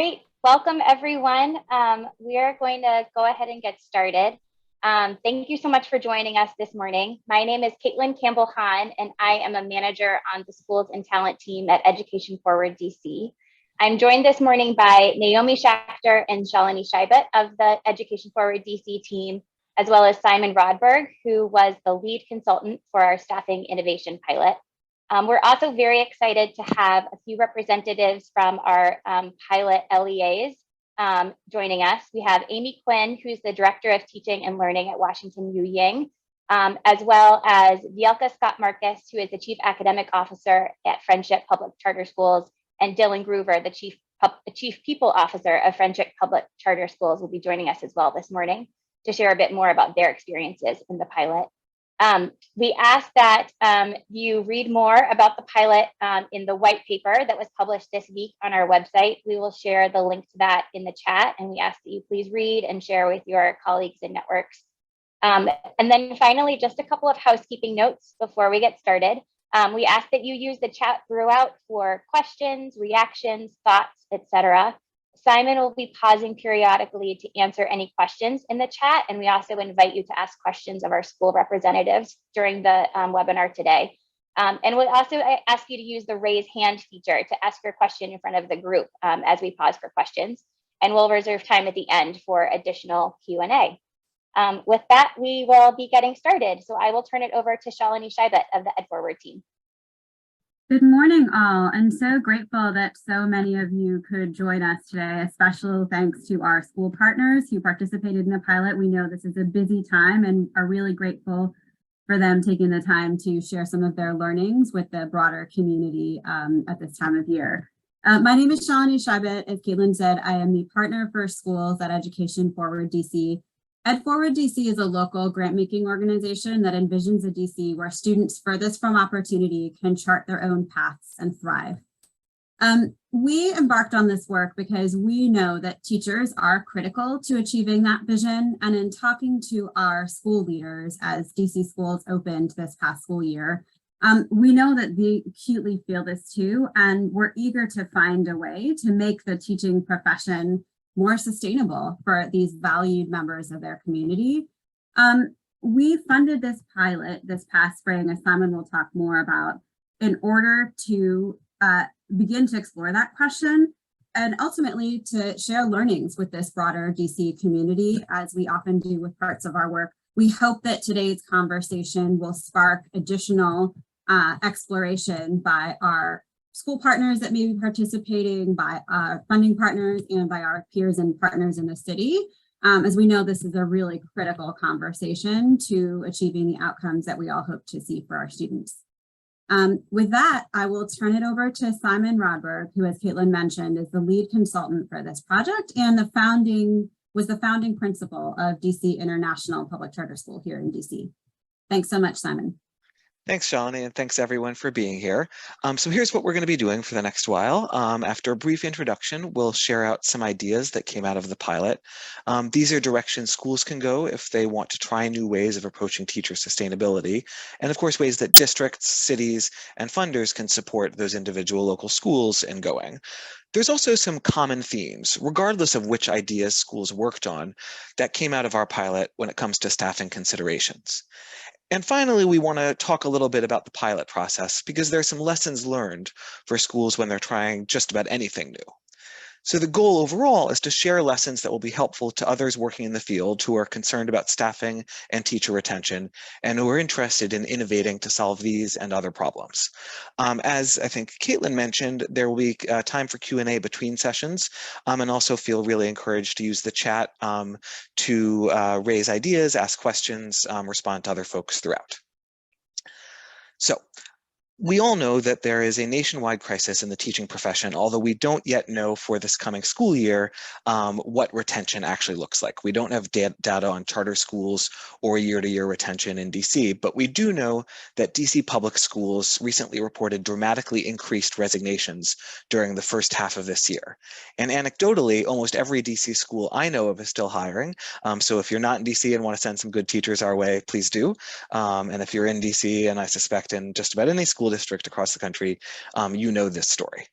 Great. Welcome, everyone. We are going to go ahead and get started. Thank you so much for joining us this morning. My name is Caitlin Campbell-Hahn, and I am a manager on the Schools and Talent team at Education Forward DC. I'm joined this morning by Naomi Schachter and Shalini Scheibet of the Education Forward DC team, as well as Simon Rodberg, who was the lead consultant for our staffing innovation pilot. We're also very excited to have a few representatives from our pilot LEAs joining us. We have Amy Quinn, who's the Director of Teaching and Learning at Washington U Ying, as well as Vielka Scott Marcus, who is the Chief Academic Officer at Friendship Public Charter Schools, and Dylan Groover, the Chief People Officer of Friendship Public Charter Schools, will be joining us as well this morning to share a bit more about their experiences in the pilot. We ask that you read more about the pilot in the white paper that was published this week on our website. We will share the link to that in the chat, and we ask that you please read and share with your colleagues and networks. And then finally, just a couple of housekeeping notes before we get started. We ask that you use the chat throughout for questions, reactions, thoughts, etc. Simon will be pausing periodically to answer any questions in the chat, and we also invite you to ask questions of our school representatives during the webinar today. And we'll also ask you to use the raise hand feature to ask your question in front of the group as we pause for questions, and we'll reserve time at the end for additional Q&A. With that, we will be getting started. So I will turn it over to Shalini Scheibet of the EdForward team. Good morning, all. I'm so grateful that so many of you could join us today. A special thanks to our school partners who participated in the pilot. We know this is a busy time and are really grateful for them taking the time to share some of their learnings with the broader community at this time of year. My name is Shalini Scheibet. As Caitlin said, I am the partner for schools at Education Forward DC. EdForward DC is a local grant-making organization that envisions a DC where students furthest from opportunity can chart their own paths and thrive. We embarked on this work because we know that teachers are critical to achieving that vision, and in talking to our school leaders as DC schools opened this past school year, we know that they acutely feel this too, and we're eager to find a way to make the teaching profession more sustainable for these valued members of their community. We funded this pilot this past spring, as Simon will talk more about, in order to begin to explore that question and ultimately to share learnings with this broader DC community, as we often do with parts of our work. We hope that today's conversation will spark additional exploration by our school partners that may be participating, by our funding partners, and by our peers and partners in the city, as we know this is a really critical conversation to achieving the outcomes that we all hope to see for our students. With that, I will turn it over to Simon Rodberg, who, as Caitlin mentioned, is the lead consultant for this project and was the founding principal of DC International Public Charter School here in DC. Thanks so much, Simon. Thanks, Shalini, and thanks everyone for being here. So here's what we're going to be doing for the next while. After a brief introduction, we'll share out some ideas that came out of the pilot. These are directions schools can go if they want to try new ways of approaching teacher sustainability, and of course ways that districts, cities, and funders can support those individual local schools in going. There's also some common themes, regardless of which ideas schools worked on, that came out of our pilot when it comes to staffing considerations. And finally, we want to talk a little bit about the pilot process because there are some lessons learned for schools when they're trying just about anything new. So the goal overall is to share lessons that will be helpful to others working in the field who are concerned about staffing and teacher retention and who are interested in innovating to solve these and other problems. As I think Caitlin mentioned, there will be time for Q&A between sessions, and also feel really encouraged to use the chat to raise ideas, ask questions, respond to other folks throughout. So, we all know that there is a nationwide crisis in the teaching profession, although we don't yet know for this coming school year what retention actually looks like. We don't have data on charter schools or year-to-year retention in DC, but we do know that DC public schools recently reported dramatically increased resignations during the first half of this year. And anecdotally, almost every DC school I know of is still hiring. So if you're not in DC and want to send some good teachers our way, please do. And if you're in DC, and I suspect in just about any school district across the country, you know this story.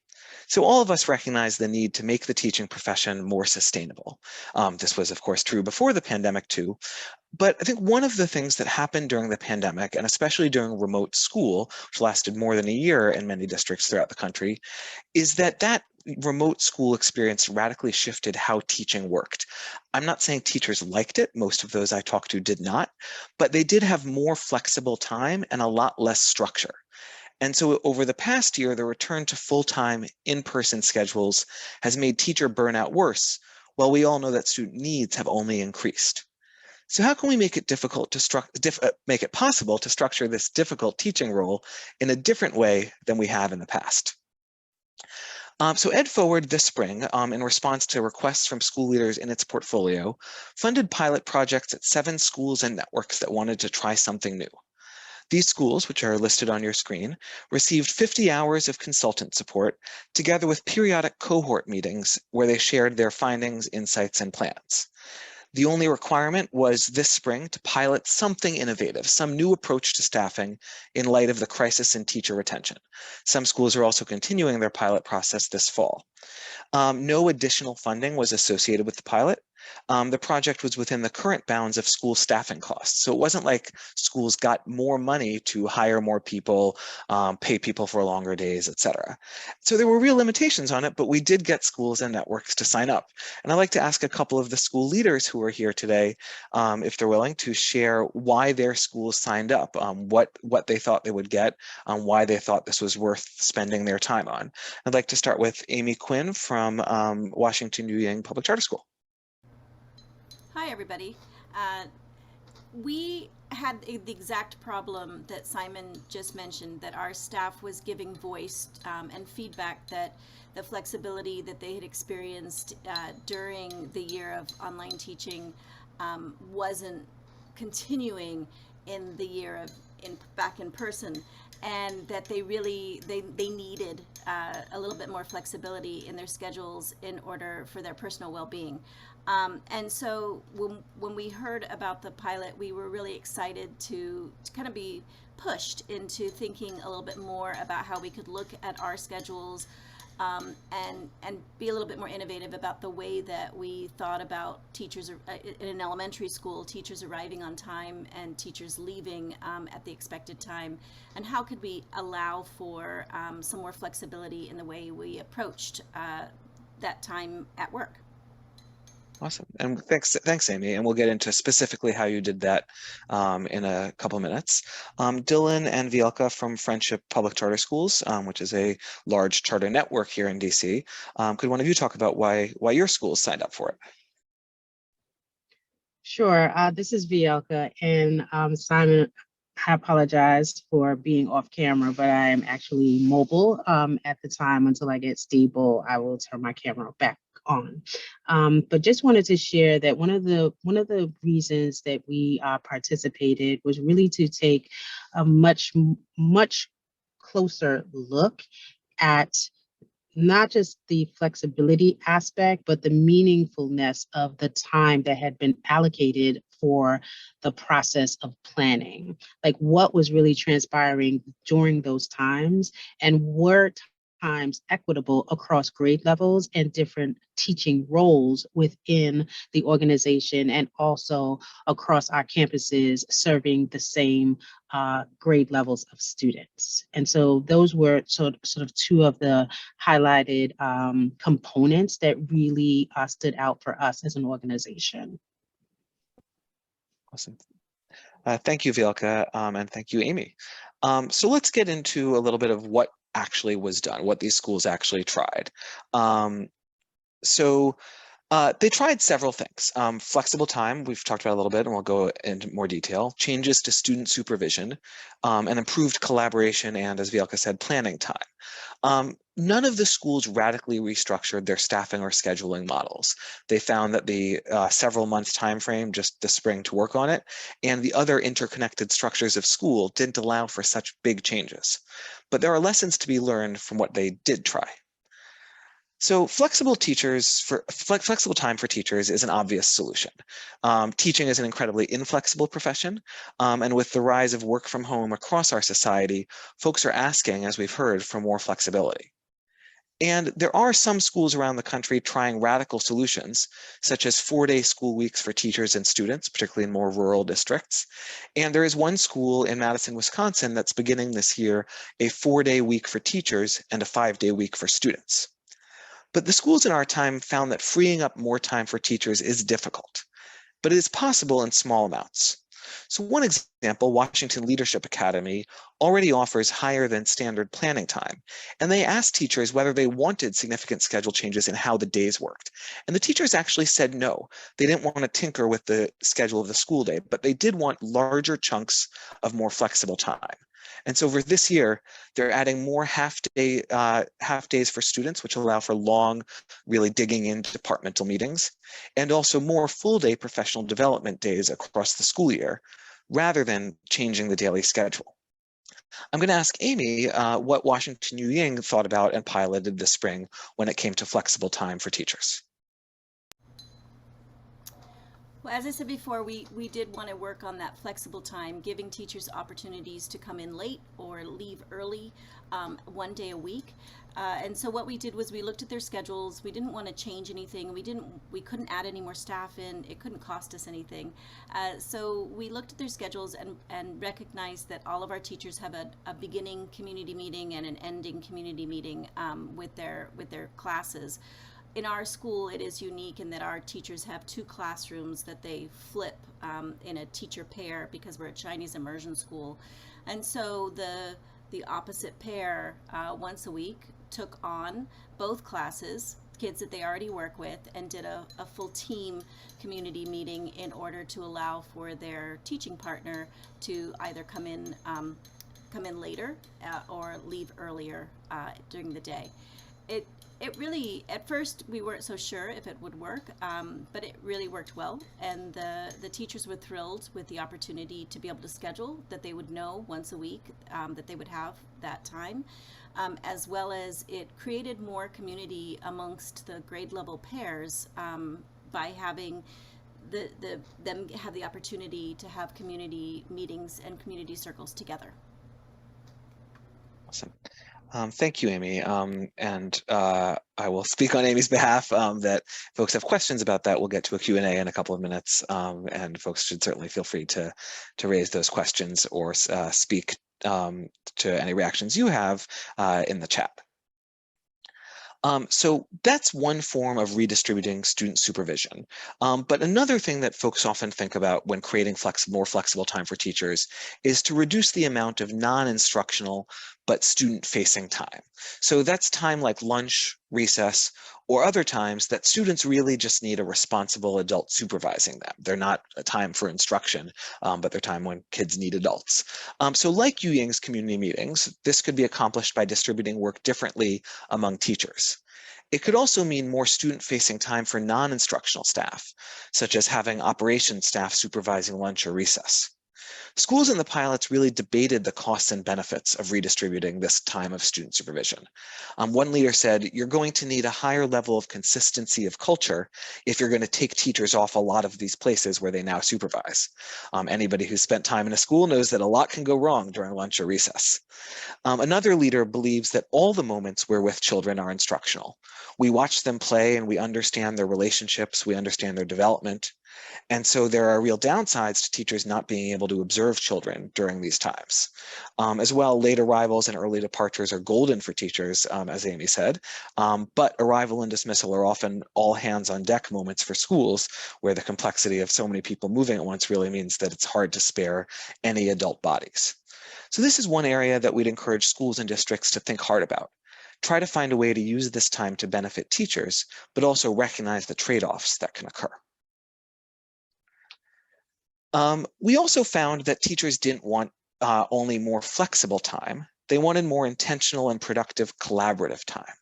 So all of us recognize the need to make the teaching profession more sustainable. This was, of course, true before the pandemic too. But I think one of the things that happened during the pandemic, and especially during remote school, which lasted more than a year in many districts throughout the country, is that remote school experience radically shifted how teaching worked. I'm not saying teachers liked it. Most of those I talked to did not, but they did have more flexible time and a lot less structure. And so over the past year, the return to full-time in-person schedules has made teacher burnout worse, while we all know that student needs have only increased. So how can we make it make it possible to structure this difficult teaching role in a different way than we have in the past? So Ed Forward this spring, in response to requests from school leaders in its portfolio, funded pilot projects at 7 schools and networks that wanted to try something new. These schools, which are listed on your screen, received 50 hours of consultant support, together with periodic cohort meetings where they shared their findings, insights, and plans. The only requirement was this spring to pilot something innovative, some new approach to staffing in light of the crisis in teacher retention. Some schools are also continuing their pilot process this fall. No additional funding was associated with the pilot. The project was within the current bounds of school staffing costs. So it wasn't like schools got more money to hire more people, pay people for longer days, et cetera. So there were real limitations on it, but we did get schools and networks to sign up. And I'd like to ask a couple of the school leaders who are here today, if they're willing, to share why their schools signed up, what they thought they would get, why they thought this was worth spending their time on. I'd like to start with Amy Quinn from Washington New Yang Public Charter School. Hi, everybody. We had the exact problem that Simon just mentioned, that our staff was giving voice and feedback that the flexibility that they had experienced during the year of online teaching wasn't continuing in the year of back in person, and that they really they needed a little bit more flexibility in their schedules in order for their personal well-being. And so when we heard about the pilot, we were really excited to kind of be pushed into thinking a little bit more about how we could look at our schedules and be a little bit more innovative about the way that we thought about teachers in an elementary school, teachers arriving on time and teachers leaving at the expected time, and how could we allow for some more flexibility in the way we approached that time at work. Awesome. And thanks, Amy. And we'll get into specifically how you did that in a couple minutes. Dylan and Vielka from Friendship Public Charter Schools, which is a large charter network here in DC. Could one of you talk about why your schools signed up for it? Sure. This is Vielka, and Simon, I apologize for being off camera, but I am actually mobile at the time. Until I get stable, I will turn my camera back on. But just wanted to share that one of the reasons that we participated was really to take a much closer look at not just the flexibility aspect, but the meaningfulness of the time that had been allocated for the process of planning. Like, what was really transpiring during those times, and were times equitable across grade levels and different teaching roles within the organization, and also across our campuses serving the same grade levels of students. And so those were sort of two of the highlighted components that really stood out for us as an organization. Awesome. Thank you, Vielka, and thank you, Amy. So let's get into a little bit of what actually was done, what these schools actually tried. They tried several things. Flexible time, we've talked about a little bit, and we'll go into more detail. Changes to student supervision, and improved collaboration, and as Vielka said, planning time. None of the schools radically restructured their staffing or scheduling models. They found that the several-month time frame, just the spring to work on it, and the other interconnected structures of school didn't allow for such big changes. But there are lessons to be learned from what they did try. So flexible time for teachers is an obvious solution. Teaching is an incredibly inflexible profession, and with the rise of work from home across our society, folks are asking, as we've heard, for more flexibility. And there are some schools around the country trying radical solutions, such as 4-day school weeks for teachers and students, particularly in more rural districts. And there is one school in Madison, Wisconsin, that's beginning this year a 4-day week for teachers and a 5-day week for students. But the schools in our time found that freeing up more time for teachers is difficult, but it is possible in small amounts. So one example, Washington Leadership Academy already offers higher than standard planning time. And they asked teachers whether they wanted significant schedule changes in how the days worked. And the teachers actually said no. They didn't want to tinker with the schedule of the school day, but they did want larger chunks of more flexible time. And so for this year, they're adding more half days for students, which allow for long, really digging into departmental meetings, and also more full-day professional development days across the school year, rather than changing the daily schedule. I'm going to ask Amy what Washington U Ying thought about and piloted this spring when it came to flexible time for teachers. Well, as I said before, we did want to work on that flexible time, giving teachers opportunities to come in late or leave early, 1 day a week. And so what we did was we looked at their schedules. We didn't want to change anything. We couldn't add any more staff in. It couldn't cost us anything. So we looked at their schedules and recognized that all of our teachers have a beginning community meeting and an ending community meeting with their classes. In our school, it is unique in that our teachers have 2 classrooms that they flip in a teacher pair because we're a Chinese immersion school. And so the opposite pair once a week took on both classes, kids that they already work with, and did a full team community meeting in order to allow for their teaching partner to either come in later or leave earlier during the day. It really, at first, we weren't so sure if it would work, but it really worked well. And the teachers were thrilled with the opportunity to be able to schedule, that they would know once a week that they would have that time, as well as it created more community amongst the grade level pairs by having them have the opportunity to have community meetings and community circles together. Awesome. Thank you, Amy. I will speak on Amy's behalf that folks have questions about that. We'll get to a Q&A in a couple of minutes, and folks should certainly feel free to raise those questions or speak to any reactions you have in the chat. So that's one form of redistributing student supervision. But another thing that folks often think about when creating more flexible time for teachers is to reduce the amount of non-instructional but student-facing time. So that's time like lunch, recess, or other times that students really just need a responsible adult supervising them. They're not a time for instruction, but they're time when kids need adults. So like U Ying's community meetings, this could be accomplished by distributing work differently among teachers. It could also mean more student-facing time for non-instructional staff, such as having operations staff supervising lunch or recess. Schools in the pilots really debated the costs and benefits of redistributing this time of student supervision. One leader said, you're going to need a higher level of consistency of culture if you're going to take teachers off a lot of these places where they now supervise. Anybody who's spent time in a school knows that a lot can go wrong during lunch or recess. Another leader believes that all the moments we're with children are instructional. We watch them play and we understand their relationships, we understand their development. And so there are real downsides to teachers not being able to observe children during these times. As well, late arrivals and early departures are golden for teachers, as Amy said, but arrival and dismissal are often all hands on deck moments for schools where the complexity of so many people moving at once really means that it's hard to spare any adult bodies. So this is one area that we'd encourage schools and districts to think hard about. Try to find a way to use this time to benefit teachers, but also recognize the trade-offs that can occur. We also found that teachers didn't want only more flexible time. They wanted more intentional and productive collaborative time.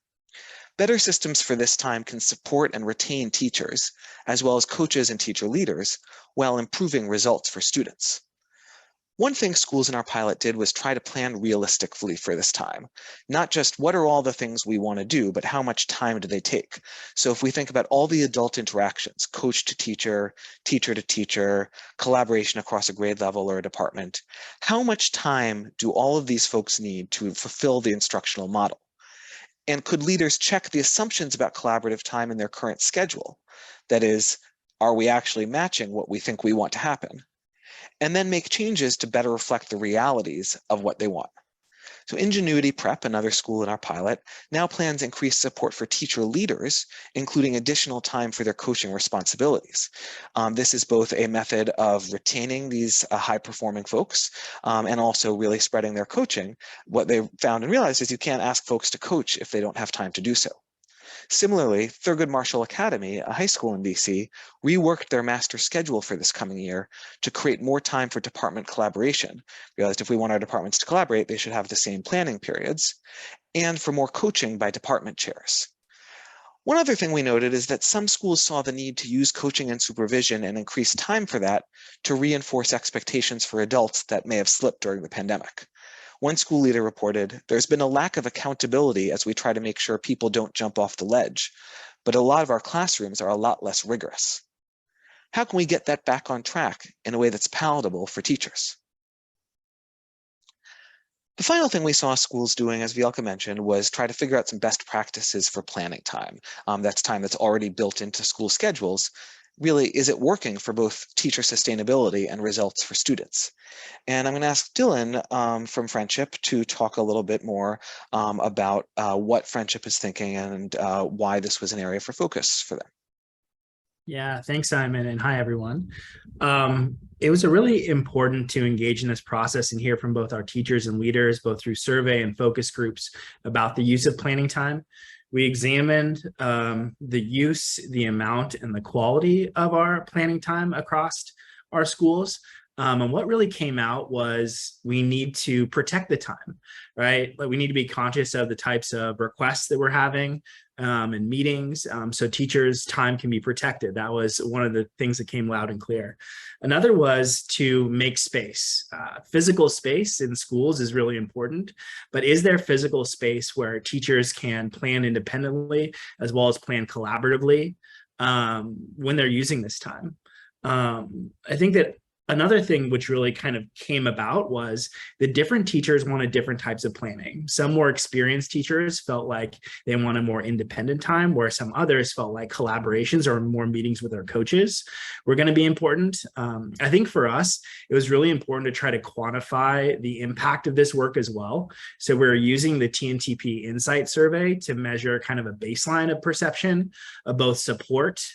Better systems for this time can support and retain teachers, as well as coaches and teacher leaders, while improving results for students. One thing schools in our pilot did was try to plan realistically for this time. Not just what are all the things we want to do, but how much time do they take? So if we think about all the adult interactions, coach to teacher to teacher, collaboration across a grade level or a department, how much time do all of these folks need to fulfill the instructional model? And could leaders check the assumptions about collaborative time in their current schedule? That is, are we actually matching what we think we want to happen? And then make changes to better reflect the realities of what they want. So Ingenuity Prep, another school in our pilot, now plans increased support for teacher leaders, including additional time for their coaching responsibilities. This is both a method of retaining these high-performing folks and also really spreading their coaching. What they found and realized is you can't ask folks to coach if they don't have time to do so. Similarly, Thurgood Marshall Academy, a high school in DC, reworked their master schedule for this coming year to create more time for department collaboration. Realized if we want our departments to collaborate, they should have the same planning periods, and for more coaching by department chairs. One other thing we noted is that some schools saw the need to use coaching and supervision and increase time for that to reinforce expectations for adults that may have slipped during the pandemic. One school leader reported, "There's been a lack of accountability as we try to make sure people don't jump off the ledge, but a lot of our classrooms are a lot less rigorous." How can we get that back on track in a way that's palatable for teachers? The final thing we saw schools doing, as Vielka mentioned, was try to figure out some best practices for planning time. That's time that's already built into school schedules. Really, is it working for both teacher sustainability and results for students? And I'm going to ask Dylan from Friendship to talk a little bit more about what Friendship is thinking and why this was an area for focus for them. Yeah, thanks, Simon, and hi, everyone. It was really important to engage in this process and hear from both our teachers and leaders, both through survey and focus groups, about the use of planning time. We examined the use, the amount, and the quality of our planning time across our schools. And what really came out was we need to protect the time, right? Like we need to be conscious of the types of requests that we're having and meetings, so teachers' time can be protected. That was one of the things that came loud and clear. Another was to make space. Physical space in schools is really important, but is there physical space where teachers can plan independently as well as plan collaboratively when they're using this time? I think that another thing which really kind of came about was the different teachers wanted different types of planning. Some more experienced teachers felt like they wanted more independent time, where some others felt like collaborations or more meetings with their coaches were going to be important. I think for us, it was really important to try to quantify the impact of this work as well. So we're using the TNTP Insight Survey to measure kind of a baseline of perception of both support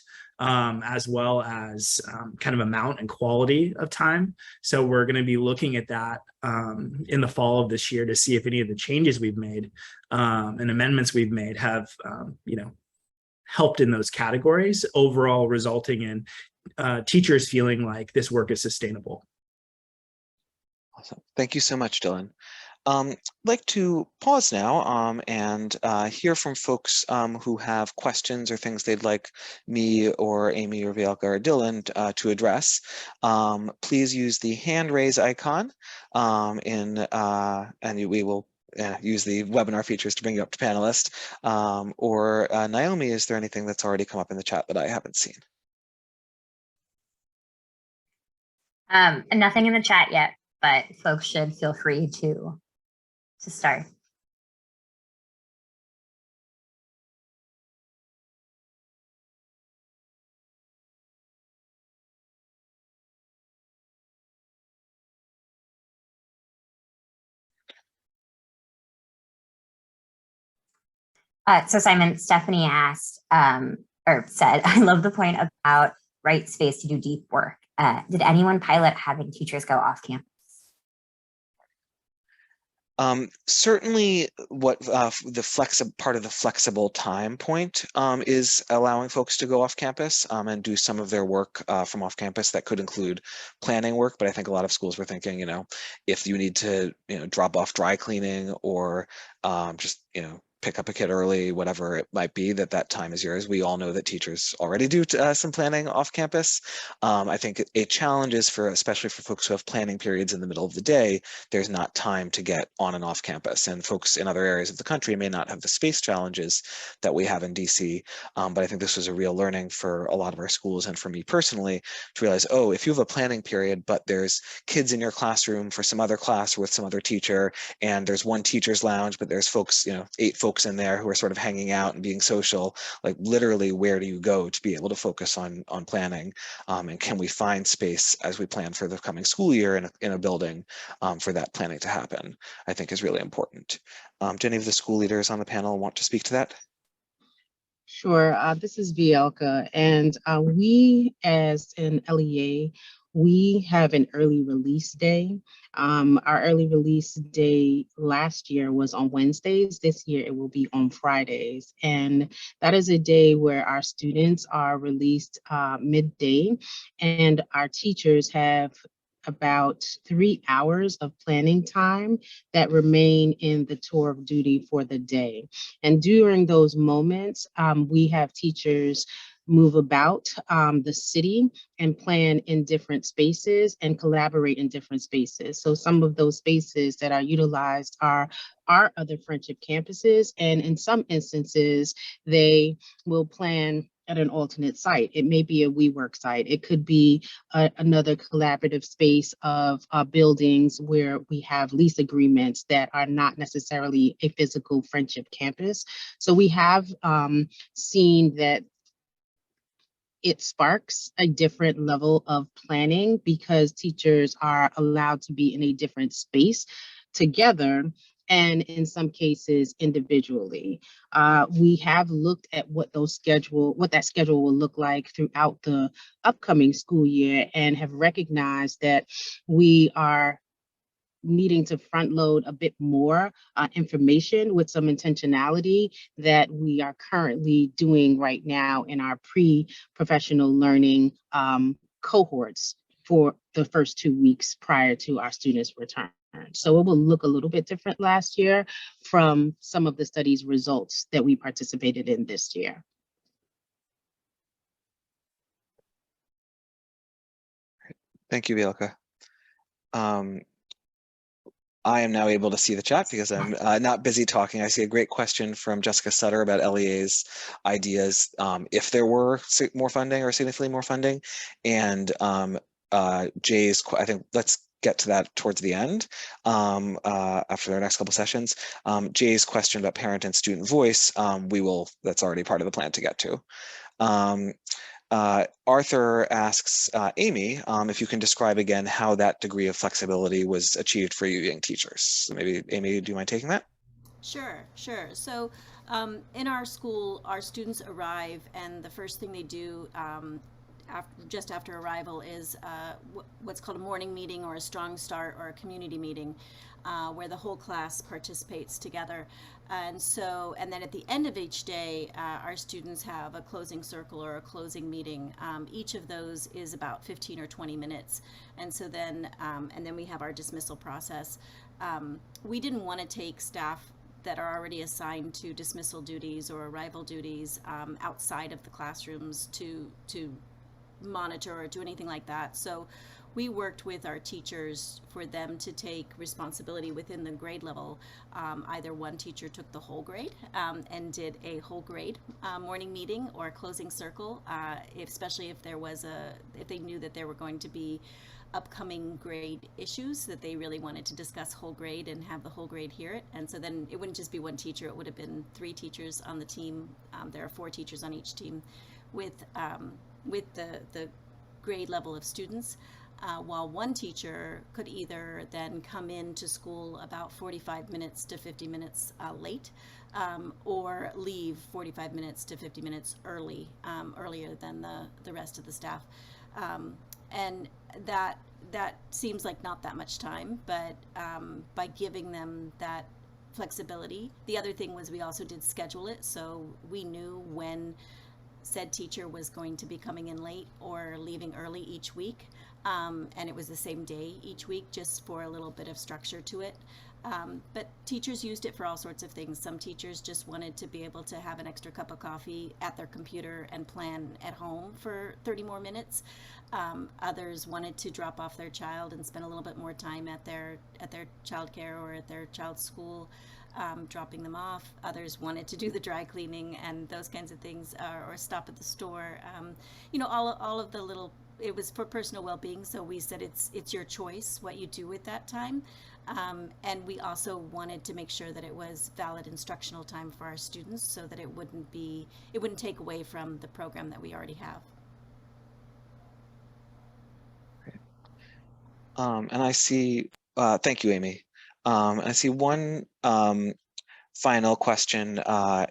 as well as kind of amount and quality of time. So we're going to be looking at that in the fall of this year to see if any of the changes we've made and amendments we've made have, helped in those categories, overall resulting in teachers feeling like this work is sustainable. Awesome. Thank you so much, Dylan. I'd like to pause now and hear from folks who have questions or things they'd like me or Amy or Vielka or Dylan to address. Please use the hand raise icon and we will use the webinar features to bring you up to panelist. Or Naomi, is there anything that's already come up in the chat that I haven't seen? Nothing in the chat yet, but folks should feel free to start. So Simon, Stephanie asked, or said, I love the point about right space to do deep work. Did anyone pilot having teachers go off campus? Certainly what part of the flexible time point is allowing folks to go off campus and do some of their work from off campus. That could include planning work, but I think a lot of schools were thinking, if you need to, drop off dry cleaning or just, pick up a kid early, whatever it might be, that time is yours. We all know that teachers already do some planning off campus. I think a challenge is especially for folks who have planning periods in the middle of the day, there's not time to get on and off campus, and folks in other areas of the country may not have the space challenges that we have in DC. But I think this was a real learning for a lot of our schools and for me personally to realize, oh, if you have a planning period, but there's kids in your classroom for some other class or with some other teacher, and there's one teacher's lounge, but there's folks, 8 folks folks in there who are sort of hanging out and being social, like literally where do you go to be able to focus on planning, and can we find space as we plan for the coming school year in a building for that planning to happen, I think is really important. Do any of the school leaders on the panel want to speak to that? Sure. This is Bielka, and we as an LEA, we have an early release day. Our early release day last year was on Wednesdays. This year it will be on Fridays. And that is a day where our students are released midday, and our teachers have about 3 hours of planning time that remain in the tour of duty for the day. And during those moments, we have teachers move about the city and plan in different spaces and collaborate in different spaces. So some of those spaces that are utilized are our other Friendship campuses. And in some instances, they will plan at an alternate site. It may be a WeWork site. It could be another collaborative space of buildings where we have lease agreements that are not necessarily a physical Friendship campus. So we have seen that it sparks a different level of planning because teachers are allowed to be in a different space together, and in some cases individually. We have looked at what that schedule will look like throughout the upcoming school year and have recognized that we are needing to front load a bit more information with some intentionality that we are currently doing right now in our pre-professional learning cohorts for the first 2 weeks prior to our students' return. So it will look a little bit different last year from some of the study's results that we participated in this year. Thank you, Bielka. I am now able to see the chat because I'm not busy talking. I see a great question from Jessica Sutter about LEA's ideas if there were more funding or significantly more funding. And Jay's, I think let's get to that towards the end after our next couple sessions. Jay's question about parent and student voice, that's already part of the plan to get to. Arthur asks Amy if you can describe again how that degree of flexibility was achieved for you young teachers. So maybe Amy, do you mind taking that? Sure. So in our school, our students arrive, and the first thing they do just after arrival is what's called a morning meeting or a strong start or a community meeting where the whole class participates together. And then at the end of each day, our students have a closing circle or a closing meeting. Each of those is about 15 or 20 minutes. And then we have our dismissal process. We didn't want to take staff that are already assigned to dismissal duties or arrival duties outside of the classrooms to monitor or do anything like that. So we worked with our teachers for them to take responsibility within the grade level. Either one teacher took the whole grade and did a whole grade morning meeting or a closing circle, especially if they knew that there were going to be upcoming grade issues that they really wanted to discuss whole grade and have the whole grade hear it. And so then it wouldn't just be one teacher, it would have been 3 teachers on the team. There are 4 teachers on each team with the grade level of students, while one teacher could either then come into school about 45 minutes to 50 minutes late, or leave 45 minutes to 50 minutes earlier than the rest of the staff. And that seems like not that much time, but by giving them that flexibility. The other thing was we also did schedule it, so we knew when said teacher was going to be coming in late or leaving early each week, and it was the same day each week, just for a little bit of structure to it. But teachers used it for all sorts of things. Some teachers just wanted to be able to have an extra cup of coffee at their computer and plan at home for 30 more minutes. Others wanted to drop off their child and spend a little bit more time at their childcare or at their child's school. dropping them off. Others wanted to do the dry cleaning and those kinds of things, or stop at the store. All of the little, it was for personal well-being, so we said it's your choice what you do with that time. And we also wanted to make sure that it was valid instructional time for our students, so that it wouldn't take away from the program that we already have. And I see, thank you, Amy. I see one final question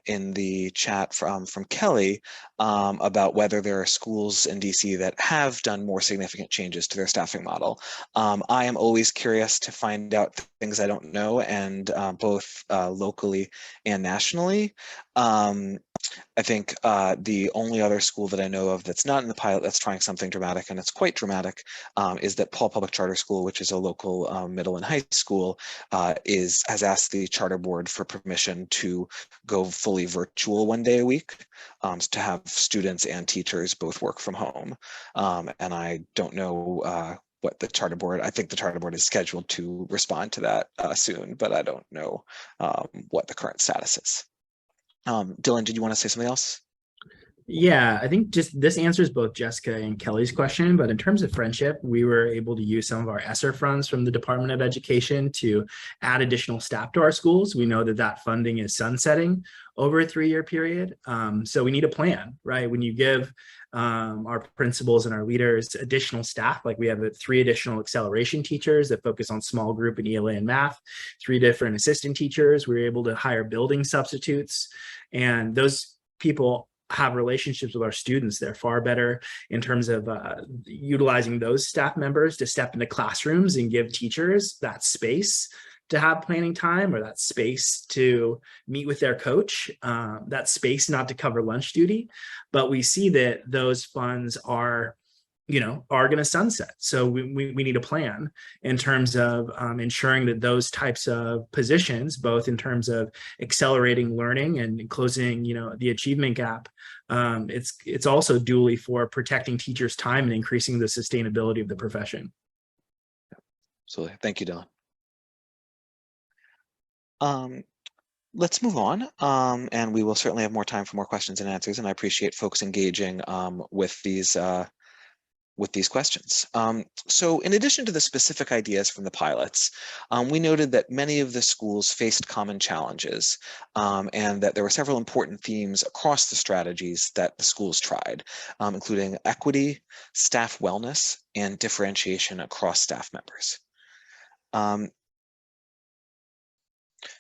in the chat from Kelly about whether there are schools in DC that have done more significant changes to their staffing model. I am always curious to find out things I don't know, and both locally and nationally. I think the only other school that I know of that's not in the pilot that's trying something dramatic, and it's quite dramatic, is that Paul Public Charter School, which is a local middle and high school, has asked the charter board for permission to go fully virtual 1 day a week, to have students and teachers both work from home. And I don't know what the charter board, I think the charter board is scheduled to respond to that soon, but I don't know what the current status is. Dylan, did you want to say something else? Yeah, I think just this answers both Jessica and Kelly's question, but in terms of friendship, we were able to use some of our ESSER funds from the Department of Education to add additional staff to our schools. We know that that funding is sunsetting over a 3-year period. So we need a plan, right? When you give our principals and our leaders additional staff, like we have 3 additional acceleration teachers that focus on small group and ELA and math, 3 different assistant teachers. We were able to hire building substitutes, and those people have relationships with our students. They're far better in terms of utilizing those staff members to step into classrooms and give teachers that space to have planning time, or that space to meet with their coach, that space not to cover lunch duty. But we see that those funds are going to sunset. So we need a plan in terms of ensuring that those types of positions, both in terms of accelerating learning and closing, the achievement gap, it's also dually for protecting teachers' time and increasing the sustainability of the profession. Absolutely. Thank you, Dylan. Let's move on, and we will certainly have more time for more questions and answers, and I appreciate folks engaging with these questions. So in addition to the specific ideas from the pilots, we noted that many of the schools faced common challenges, and that there were several important themes across the strategies that the schools tried, including equity, staff wellness, and differentiation across staff members.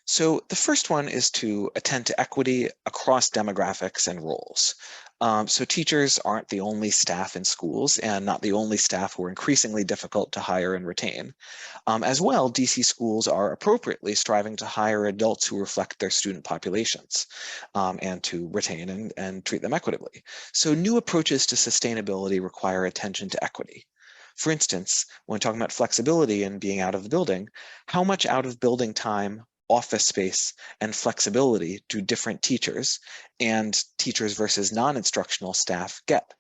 So the first one is to attend to equity across demographics and roles. So teachers aren't the only staff in schools, and not the only staff who are increasingly difficult to hire and retain. As well, DC schools are appropriately striving to hire adults who reflect their student populations, and to retain and treat them equitably. So new approaches to sustainability require attention to equity. For instance, when talking about flexibility and being out of the building, how much out of building time, office space, and flexibility do different teachers and teachers versus non-instructional staff get?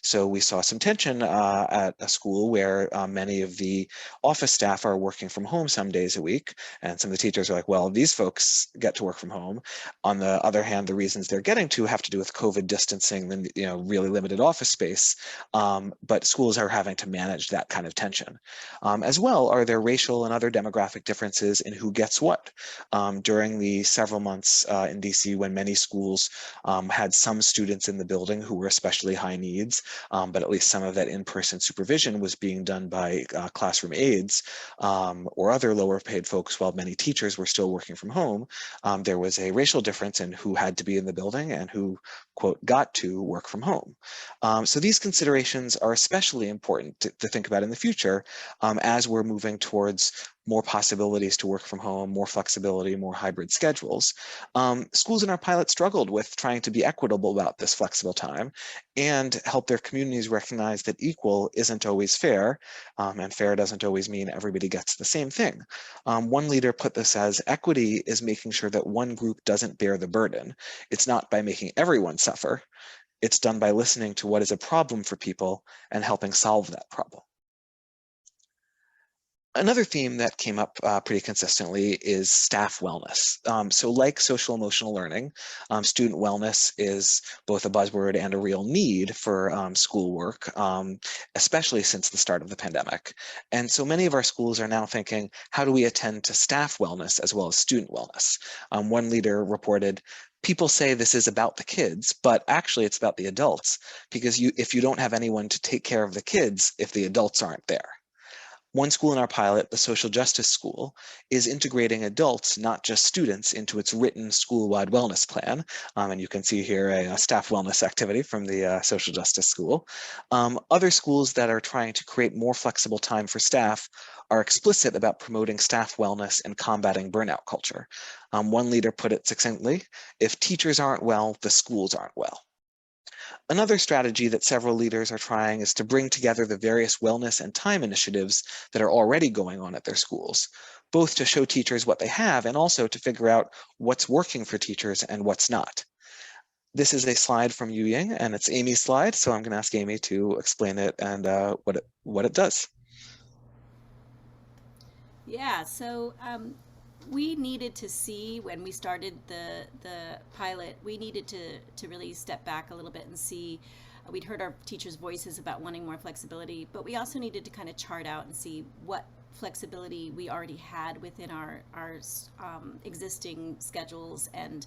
So we saw some tension at a school where many of the office staff are working from home some days a week, and some of the teachers are like, well, these folks get to work from home. On the other hand, the reasons they're getting to have to do with COVID distancing and really limited office space, but schools are having to manage that kind of tension. As well, are there racial and other demographic differences in who gets what? During the several months in DC when many schools had some students in the building who were especially high needs, but at least some of that in-person supervision was being done by classroom aides or other lower paid folks, while many teachers were still working from home. There was a racial difference in who had to be in the building and who, quote, got to work from home. So these considerations are especially important to think about in the future as we're moving towards more possibilities to work from home, more flexibility, more hybrid schedules. Schools in our pilot struggled with trying to be equitable about this flexible time and help their communities recognize that equal isn't always fair, and fair doesn't always mean everybody gets the same thing. One leader put this as, equity is making sure that one group doesn't bear the burden. It's not by making everyone suffer. It's done by listening to what is a problem for people and helping solve that problem. Another theme that came up pretty consistently is staff wellness. So like social emotional learning, student wellness is both a buzzword and a real need for schoolwork, especially since the start of the pandemic. And so many of our schools are now thinking, how do we attend to staff wellness as well as student wellness? One leader reported, people say this is about the kids, but actually it's about the adults, because if you don't have anyone to take care of the kids, if the adults aren't there. One school in our pilot, the Social Justice School, is integrating adults, not just students, into its written school-wide wellness plan. And you can see here a staff wellness activity from the Social Justice School. Other schools that are trying to create more flexible time for staff are explicit about promoting staff wellness and combating burnout culture. One leader put it succinctly, if teachers aren't well, the schools aren't well. Another strategy that several leaders are trying is to bring together the various wellness and time initiatives that are already going on at their schools, both to show teachers what they have and also to figure out what's working for teachers and what's not. This is a slide from Yu Ying, and it's Amy's slide, so I'm going to ask Amy to explain it and what it does. Yeah, so we needed to see when we started the pilot, we needed to really step back a little bit and see. We'd heard our teachers' voices about wanting more flexibility, but we also needed to kind of chart out and see what flexibility we already had within our existing schedules and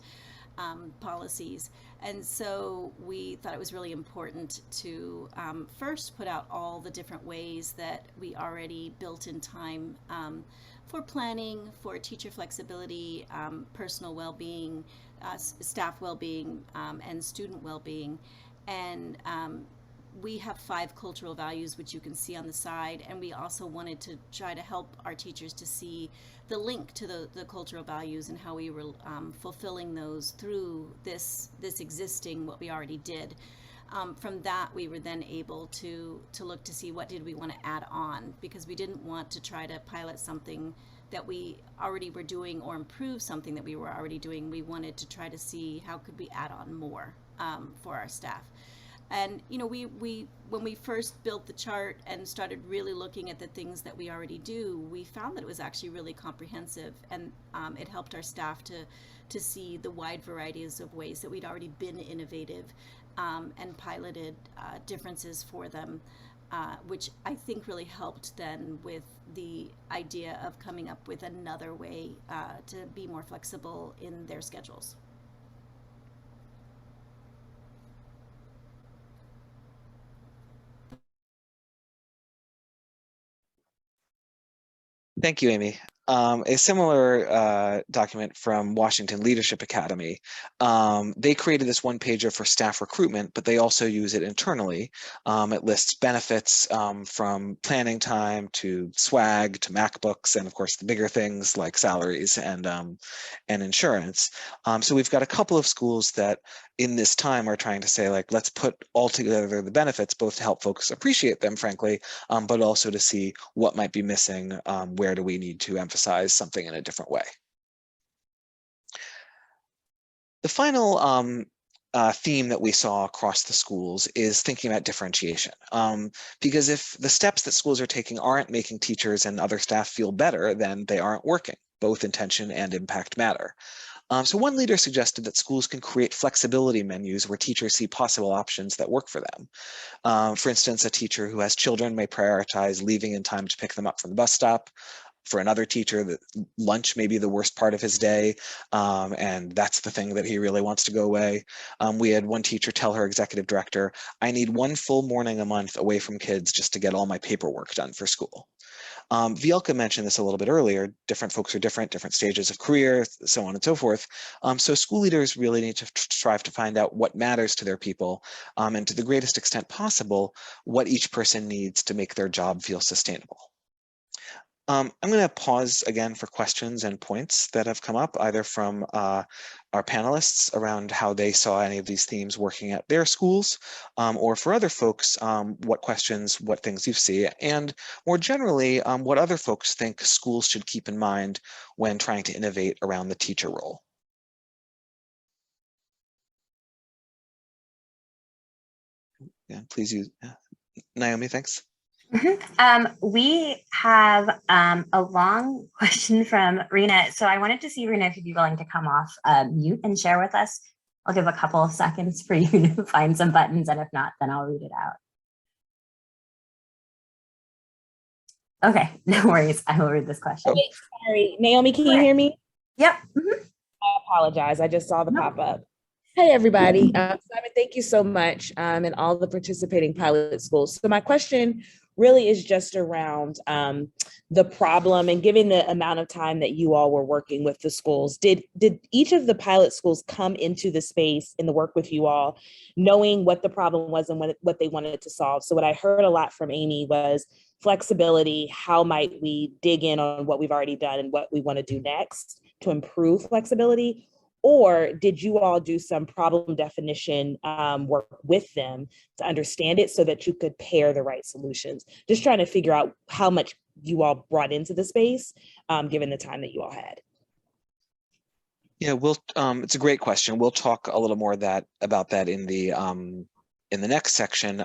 policies. And so we thought it was really important to first put out all the different ways that we already built in time for planning, for teacher flexibility, personal well-being, staff well-being, and student well-being. And we have 5 cultural values, which you can see on the side, and we also wanted to try to help our teachers to see the link to the cultural values and how we were fulfilling those through this existing, what we already did. From that, we were then able to look to see what did we want to add on, because we didn't want to try to pilot something that we already were doing or improve something that we were already doing. We wanted to try to see how could we add on more for our staff. And you know, we when we first built the chart and started really looking at the things that we already do, we found that it was actually really comprehensive, and it helped our staff to see the wide varieties of ways that we'd already been innovative and piloted differences for them, which I think really helped then with the idea of coming up with another way to be more flexible in their schedules. Thank you, Amy. A similar document from Washington Leadership Academy. They created this one-pager for staff recruitment, but they also use it internally. It lists benefits from planning time to swag to MacBooks, and of course the bigger things like salaries and insurance. So we've got a couple of schools that in this time are trying to say, like, let's put all together the benefits, both to help folks appreciate them, frankly, but also to see what might be missing, where do we need to emphasize something in a different way. The final theme that we saw across the schools is thinking about differentiation. Because if the steps that schools are taking aren't making teachers and other staff feel better, then they aren't working. Both intention and impact matter. So one leader suggested that schools can create flexibility menus where teachers see possible options that work for them. For instance, a teacher who has children may prioritize leaving in time to pick them up from the bus stop. For another teacher, that lunch may be the worst part of his day, and that's the thing that he really wants to go away. We had one teacher tell her executive director, I need 1 full morning a month away from kids just to get all my paperwork done for school. Vielka mentioned this a little bit earlier. Different folks are different stages of career, so on and so forth. So school leaders really need to strive to find out what matters to their people, and to the greatest extent possible, what each person needs to make their job feel sustainable. I'm going to pause again for questions and points that have come up, either from our panelists around how they saw any of these themes working at their schools, or for other folks, what questions, what things you see, and more generally, what other folks think schools should keep in mind when trying to innovate around the teacher role. Yeah, please use, Naomi, thanks. We have a long question from Rena. So I wanted to see, Rena, if you'd be willing to come off mute and share with us. I'll give a couple of seconds for you to find some buttons, and if not, then I'll read it out. Okay, no worries. I will read this question. Wait, sorry, Naomi, can you hear me? Yep. I apologize. I just saw the pop-up. Hey, everybody. Simon, thank you so much, and all the participating pilot schools. So my question really is just around the problem, and given the amount of time that you all were working with the schools, did each of the pilot schools come into the space in the work with you all, knowing what the problem was and what they wanted to solve? So what I heard a lot from Amy was flexibility. How might we dig in on what we've already done and what we want to do next to improve flexibility? Or did you all do some problem definition work with them to understand it so that you could pair the right solutions? Just trying to figure out how much you all brought into the space, given the time that you all had. Yeah, it's a great question. We'll talk a little more about that in the next section,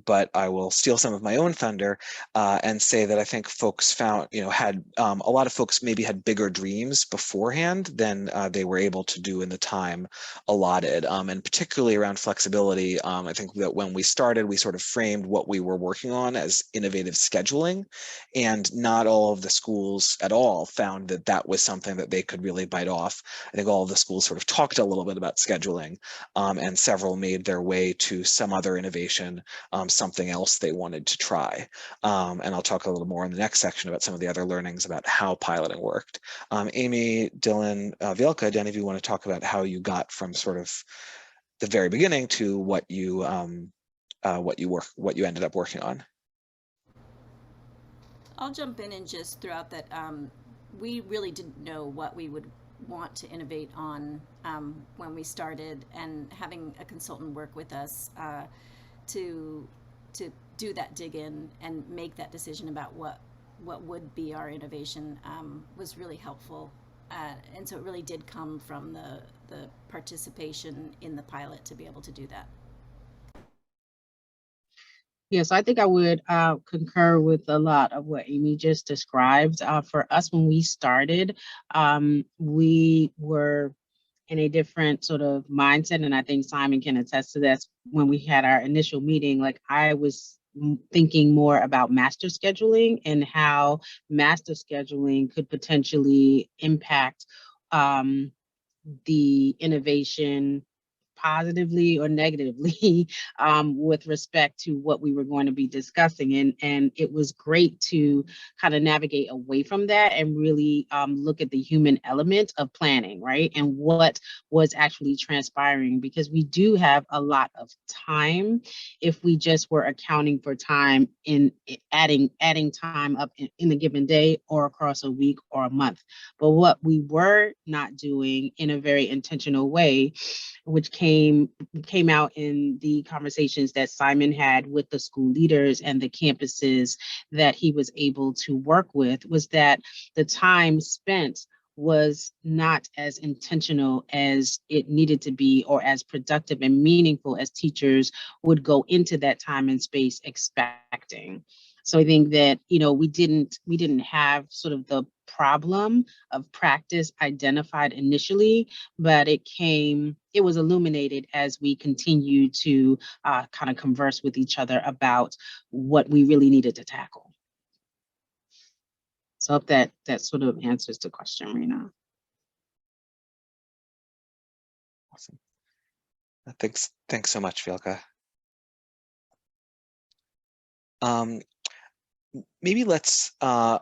but I will steal some of my own thunder and say that I think folks found, had a lot of folks maybe had bigger dreams beforehand than they were able to do in the time allotted. And particularly around flexibility, I think that when we started, we sort of framed what we were working on as innovative scheduling, and not all of the schools at all found that that was something that they could really bite off. I think all of the schools sort of talked a little bit about scheduling, and several made their way to some other innovation, something else they wanted to try. And I'll talk a little more in the next section about some of the other learnings about how piloting worked. Amy, Dylan, Vielka, do any of you want to talk about how you got from sort of the very beginning to what you ended up working on? I'll jump in and just throw out that we really didn't know what we would want to innovate on when we started, and having a consultant work with us to do that dig in and make that decision about what would be our innovation was really helpful. And so it really did come from the participation in the pilot to be able to do that. Yes, I think I would concur with a lot of what Amy just described. For us, when we started, we were in a different sort of mindset, and I think Simon can attest to this. When we had our initial meeting, like, I was thinking more about master scheduling and how master scheduling could potentially impact the innovation positively or negatively with respect to what we were going to be discussing. And it was great to kind of navigate away from that and really look at the human element of planning, right? And what was actually transpiring, because we do have a lot of time if we just were accounting for time in adding time up in a given day or across a week or a month. But what we were not doing in a very intentional way, which came out in the conversations that Simon had with the school leaders and the campuses that he was able to work with, was that the time spent was not as intentional as it needed to be, or as productive and meaningful as teachers would go into that time and space expecting. So I think that, we didn't have sort of the problem of practice identified initially, but it was illuminated as we continued to kind of converse with each other about what we really needed to tackle. So I hope that sort of answers the question, Rena. Awesome. Thanks so much, Vielka. Maybe let's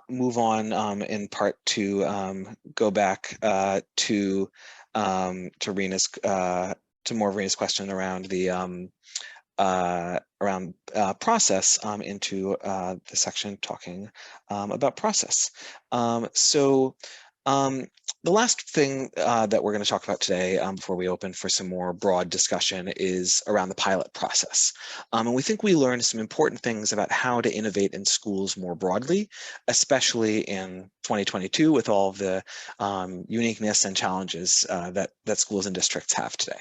move on in part to go back to Rena's to more of Rena's question around the process into the section talking about process. The last thing that we're going to talk about today before we open for some more broad discussion is around the pilot process. And we think we learned some important things about how to innovate in schools more broadly, especially in 2022 with all of the uniqueness and challenges that schools and districts have today.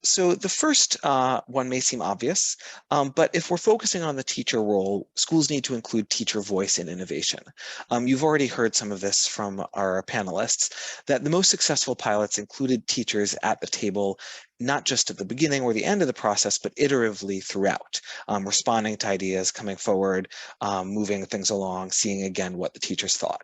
So the first one may seem obvious, but if we're focusing on the teacher role, schools need to include teacher voice in innovation. You've already heard some of this from our panelists, that the most successful pilots included teachers at the table, not just at the beginning or the end of the process, but iteratively throughout, responding to ideas, coming forward, moving things along, seeing again what the teachers thought.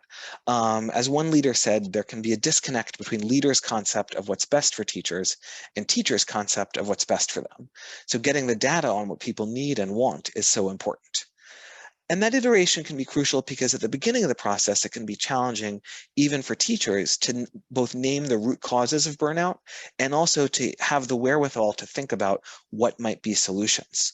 As one leader said, there can be a disconnect between leaders' concept of what's best for teachers and teachers' concept of what's best for them. So getting the data on what people need and want is so important. And that iteration can be crucial because at the beginning of the process, it can be challenging even for teachers to both name the root causes of burnout and also to have the wherewithal to think about what might be solutions.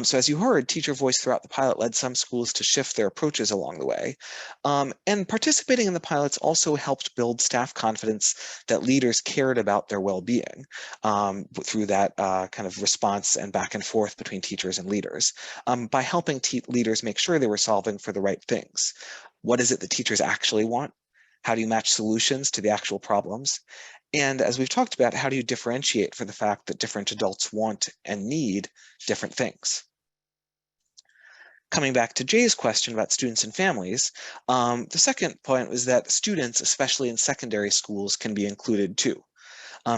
So as you heard, teacher voice throughout the pilot led some schools to shift their approaches along the way. And participating in the pilots also helped build staff confidence that leaders cared about their well-being through that kind of response and back and forth between teachers and leaders. By helping leaders make sure they were solving for the right things. What is it that teachers actually want? How do you match solutions to the actual problems? And as we've talked about, how do you differentiate for the fact that different adults want and need different things? Coming back to Jay's question about students and families, the second point was that students, especially in secondary schools, can be included too.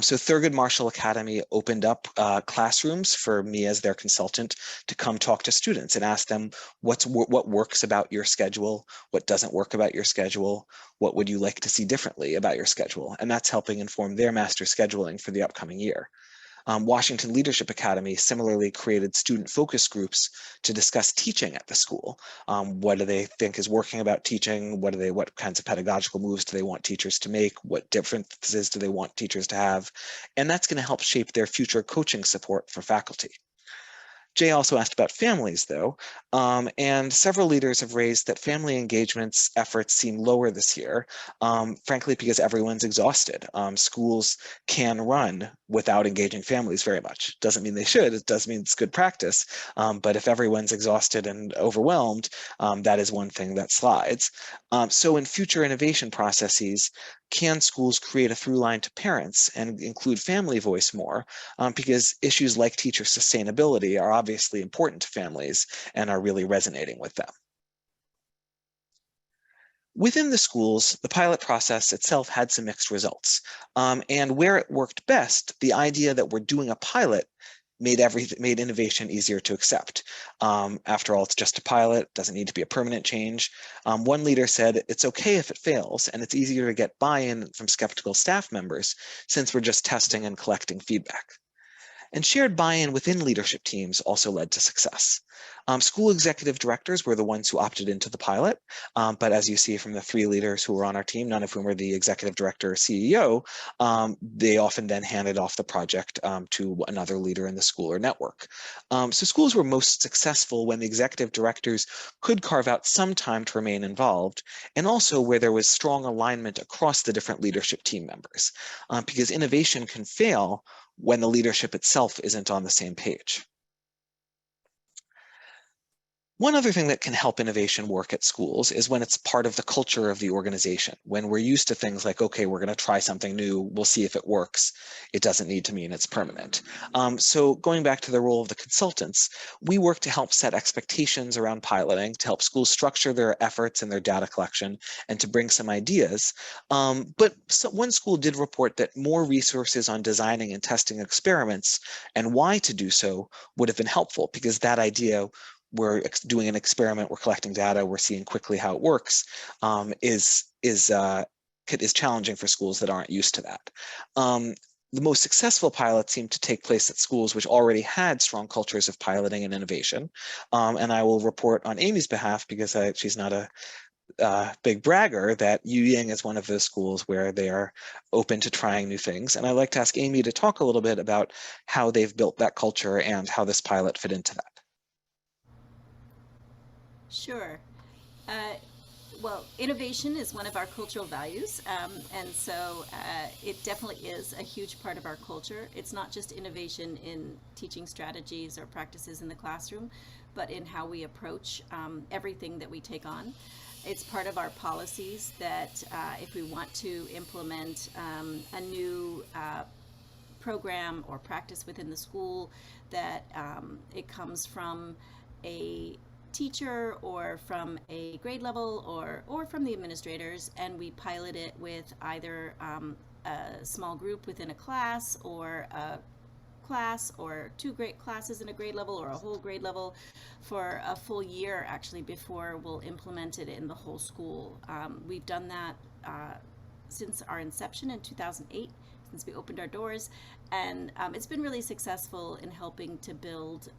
So Thurgood Marshall Academy opened up classrooms for me as their consultant to come talk to students and ask them what works about your schedule, what doesn't work about your schedule, what would you like to see differently about your schedule, and that's helping inform their master scheduling for the upcoming year. Washington Leadership Academy similarly created student focus groups to discuss teaching at the school. What do they think is working about teaching? What kinds of pedagogical moves do they want teachers to make? What differences do they want teachers to have? And that's going to help shape their future coaching support for faculty. Jay also asked about families, though, and several leaders have raised that family engagements efforts seem lower this year, frankly, because everyone's exhausted. Schools can run without engaging families very much. Doesn't mean they should, it does mean it's good practice, but if everyone's exhausted and overwhelmed, that is one thing that slides. So in future innovation processes, can schools create a through line to parents and include family voice more? Because issues like teacher sustainability are obviously important to families and are really resonating with them. Within the schools, the pilot process itself had some mixed results. And where it worked best, the idea that we're doing a pilot made innovation easier to accept. After all, it's just a pilot, doesn't need to be a permanent change. One leader said, it's okay if it fails, and it's easier to get buy-in from skeptical staff members since we're just testing and collecting feedback. And shared buy-in within leadership teams also led to success. School executive directors were the ones who opted into the pilot, but as you see from the three leaders who were on our team, none of whom were the executive director or CEO, they often then handed off the project to another leader in the school or network. So schools were most successful when the executive directors could carve out some time to remain involved, and also where there was strong alignment across the different leadership team members, because innovation can fail when the leadership itself isn't on the same page. One other thing that can help innovation work at schools is when it's part of the culture of the organization. When we're used to things like, okay, we're going to try something new, we'll see if it works. It doesn't need to mean it's permanent. So going back to the role of the consultants, we work to help set expectations around piloting, to help schools structure their efforts and their data collection, and to bring some ideas. But one school did report that more resources on designing and testing experiments and why to do so would have been helpful, because that idea, we're doing an experiment, we're collecting data, we're seeing quickly how it works, is challenging for schools that aren't used to that. The most successful pilots seem to take place at schools which already had strong cultures of piloting and innovation. And I will report on Amy's behalf, because she's not a big bragger, that Yu Ying is one of those schools where they are open to trying new things. And I'd like to ask Amy to talk a little bit about how they've built that culture and how this pilot fit into that. Sure. Well, innovation is one of our cultural values, and so it definitely is a huge part of our culture. It's not just innovation in teaching strategies or practices in the classroom, but in how we approach everything that we take on. It's part of our policies that if we want to implement a new program or practice within the school, that it comes from a teacher or from a grade level or from the administrators, and we pilot it with either a small group within a class, or a class, or two great classes in a grade level, or a whole grade level, for a full year actually before we'll implement it in the whole school. We've done that since our inception in 2008, since we opened our doors, and it's been really successful in helping to build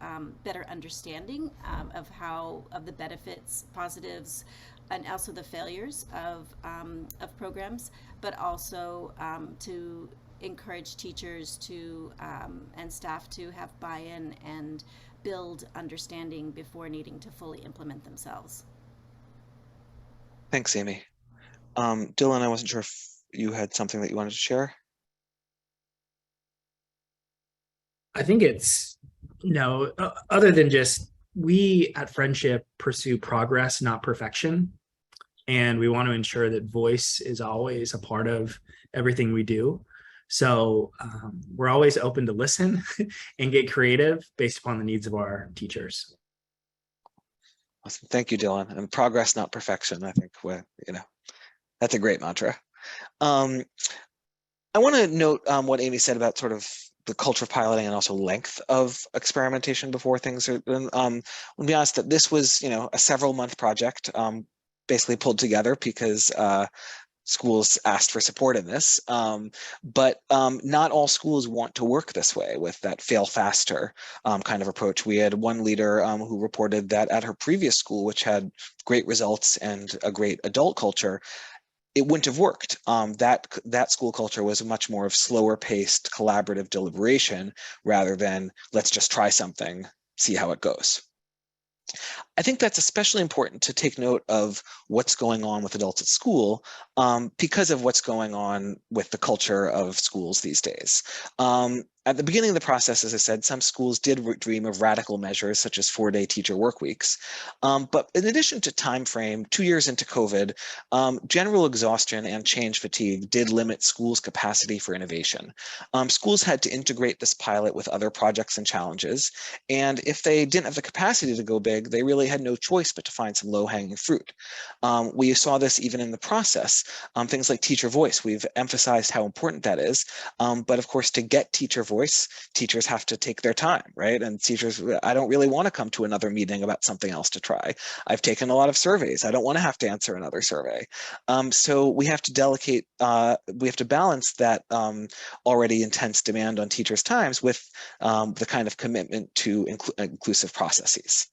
better understanding of the benefits, positives, and also the failures of programs, but also to encourage teachers to and staff to have buy-in and build understanding before needing to fully implement themselves. Thanks, Amy. Dylan, I wasn't sure if you had something that you wanted to share. I think it's, other than just, we at Friendship pursue progress, not perfection. And we want to ensure that voice is always a part of everything we do. So we're always open to listen and get creative based upon the needs of our teachers. Awesome. Thank you, Dylan. And progress, not perfection. I think that's a great mantra. I want to note what Amy said about sort of the culture of piloting and also length of experimentation before things are done. To be honest, that this was, a several-month project, basically pulled together because schools asked for support in this, but not all schools want to work this way with that fail faster kind of approach. We had one leader who reported that at her previous school, which had great results and a great adult culture, it wouldn't have worked. That school culture was much more of slower paced collaborative deliberation rather than let's just try something, see how it goes. I think that's especially important to take note of what's going on with adults at school because of what's going on with the culture of schools these days. At the beginning of the process, as I said, some schools did dream of radical measures such as 4-day teacher work weeks. But in addition to time frame, 2 years into COVID, general exhaustion and change fatigue did limit schools' capacity for innovation. Schools had to integrate this pilot with other projects and challenges. And if they didn't have the capacity to go big, they really had no choice but to find some low-hanging fruit. We saw this even in the process. Things like teacher voice, we've emphasized how important that is. But of course, to get teacher voice, teachers have to take their time, right? And teachers, I don't really want to come to another meeting about something else to try. I've taken a lot of surveys. I don't want to have to answer another survey. So we have to we have to balance that already intense demand on teachers' times with the kind of commitment to inclusive processes.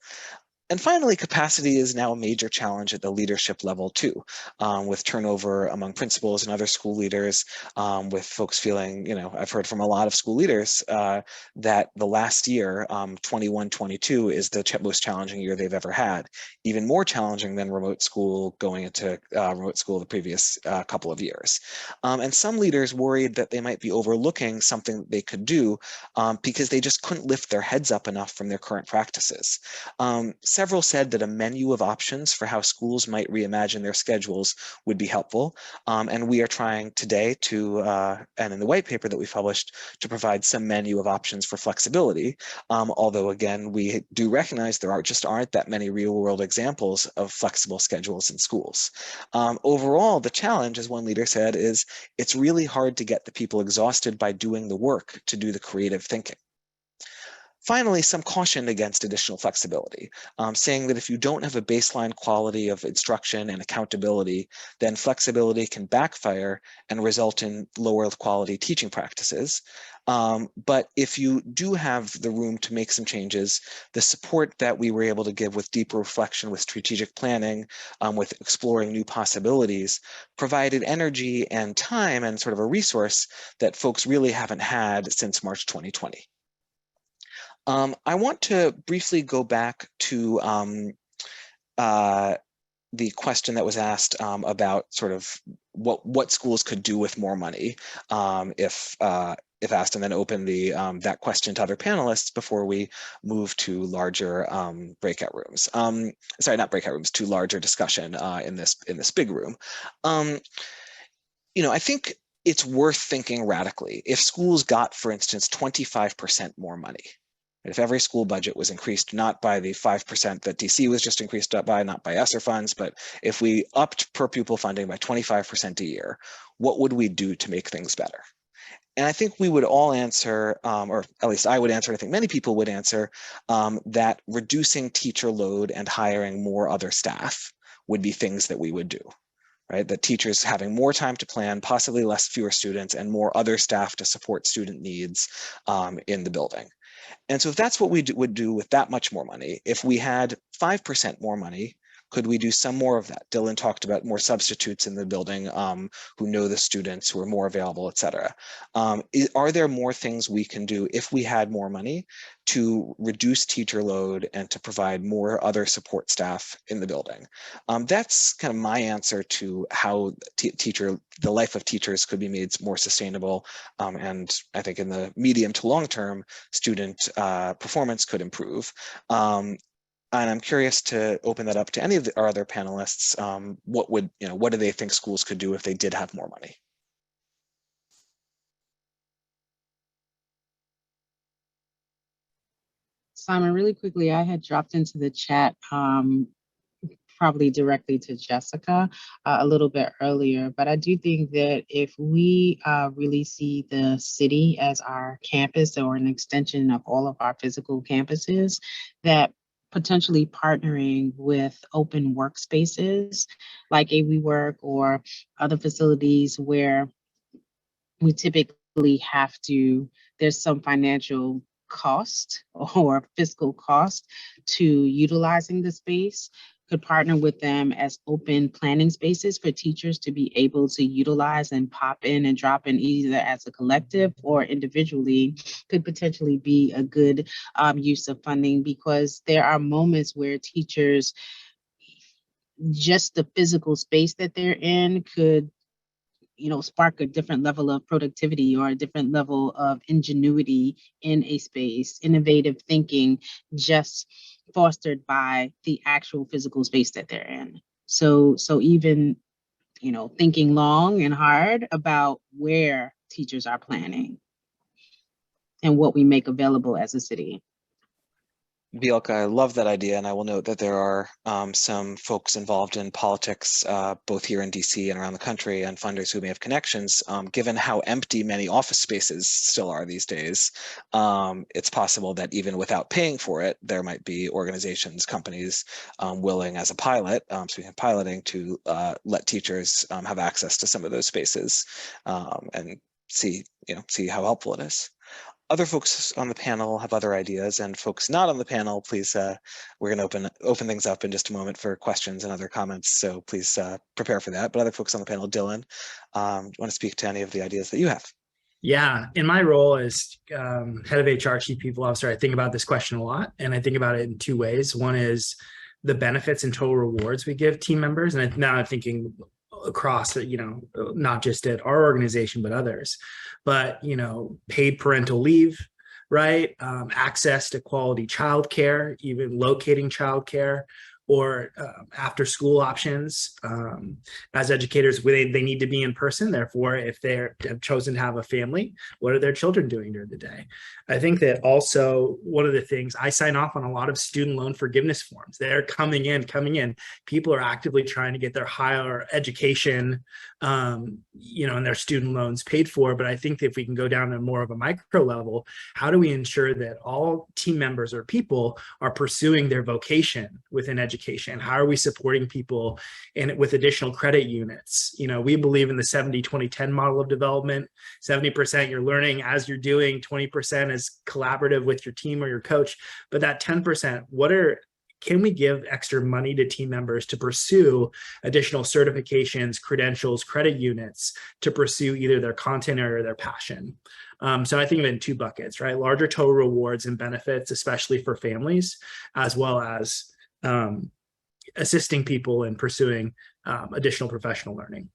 And finally, capacity is now a major challenge at the leadership level too, with turnover among principals and other school leaders, with folks feeling, I've heard from a lot of school leaders that the last year, 21-22, is the most challenging year they've ever had, even more challenging than remote school going into remote school the previous couple of years. And some leaders worried that they might be overlooking something that they could do because they just couldn't lift their heads up enough from their current practices. Several said that a menu of options for how schools might reimagine their schedules would be helpful. And we are trying today to, and in the white paper that we published, to provide some menu of options for flexibility. Although again, we do recognize there aren't that many real world examples of flexible schedules in schools. Overall, the challenge, as one leader said, is it's really hard to get the people exhausted by doing the work to do the creative thinking. Finally, some caution against additional flexibility, saying that if you don't have a baseline quality of instruction and accountability, then flexibility can backfire and result in lower quality teaching practices. But if you do have the room to make some changes, the support that we were able to give with deeper reflection, with strategic planning, with exploring new possibilities, provided energy and time and sort of a resource that folks really haven't had since March 2020. I want to briefly go back to the question that was asked about sort of what schools could do with more money if asked, and then open that question to other panelists before we move to larger breakout rooms. Sorry, not breakout rooms, to larger discussion in this big room. I think it's worth thinking radically. If schools got, for instance, 25% more money, if every school budget was increased not by the 5% that DC was just increased by, not by ESSER funds, but if we upped per pupil funding by 25% a year, what would we do to make things better? And I think we would all answer, or at least I would answer, I think many people would answer, that reducing teacher load and hiring more other staff would be things that we would do, right? That teachers having more time to plan, possibly fewer students, and more other staff to support student needs in the building. And so if that's what we would do with that much more money, if we had 5% more money, could we do some more of that? Dylan talked about more substitutes in the building who know the students, who are more available, et cetera. Are there more things we can do if we had more money to reduce teacher load and to provide more other support staff in the building? That's kind of my answer to how the life of teachers could be made more sustainable. And I think in the medium to long term, student performance could improve. And I'm curious to open that up to any of our other panelists. What do they think schools could do if they did have more money? Simon, really quickly, I had dropped into the chat, probably directly to Jessica a little bit earlier, but I do think that if we really see the city as our campus or an extension of all of our physical campuses, that potentially partnering with open workspaces like a WeWork or other facilities where we typically there's some financial cost or fiscal cost to utilizing the space, could partner with them as open planning spaces for teachers to be able to utilize and pop in and drop in either as a collective or individually, could potentially be a good use of funding, because there are moments where teachers, just the physical space that they're in could spark a different level of productivity or a different level of ingenuity in a space, innovative thinking, just fostered by the actual physical space that they're in. So even, thinking long and hard about where teachers are planning and what we make available as a city. Bielka, I love that idea, and I will note that there are some folks involved in politics, both here in DC and around the country, and funders who may have connections. Given how empty many office spaces still are these days, it's possible that even without paying for it, there might be organizations, companies willing as a pilot, speaking of piloting, to let teachers have access to some of those spaces and see how helpful it is. Other folks on the panel have other ideas, and folks not on the panel, please, we're going to open things up in just a moment for questions and other comments, so please prepare for that. But other folks on the panel, Dylan, want to speak to any of the ideas that you have? Yeah, in my role as head of HR, Chief People Officer, I think about this question a lot, and I think about it in two ways. One is the benefits and total rewards we give team members, and now I'm thinking across, not just at our organization, but others, but, paid parental leave, right? Access to quality childcare, even locating childcare, or after school options. As educators, they need to be in person. Therefore, if they have chosen to have a family, what are their children doing during the day? I think that also one of the things, I sign off on a lot of student loan forgiveness forms. They're coming in. People are actively trying to get their higher education, and their student loans paid for. But I think that if we can go down to more of a micro level, how do we ensure that all team members or people are pursuing their vocation within education? How are we supporting people with additional credit units? We believe in the 70-20-10 model of development. 70% you're learning as you're doing, 20% is collaborative with your team or your coach. But that 10%, can we give extra money to team members to pursue additional certifications, credentials, credit units to pursue either their content or their passion? So I think of it in two buckets, right? Larger total rewards and benefits, especially for families, as well as assisting people in pursuing additional professional learning.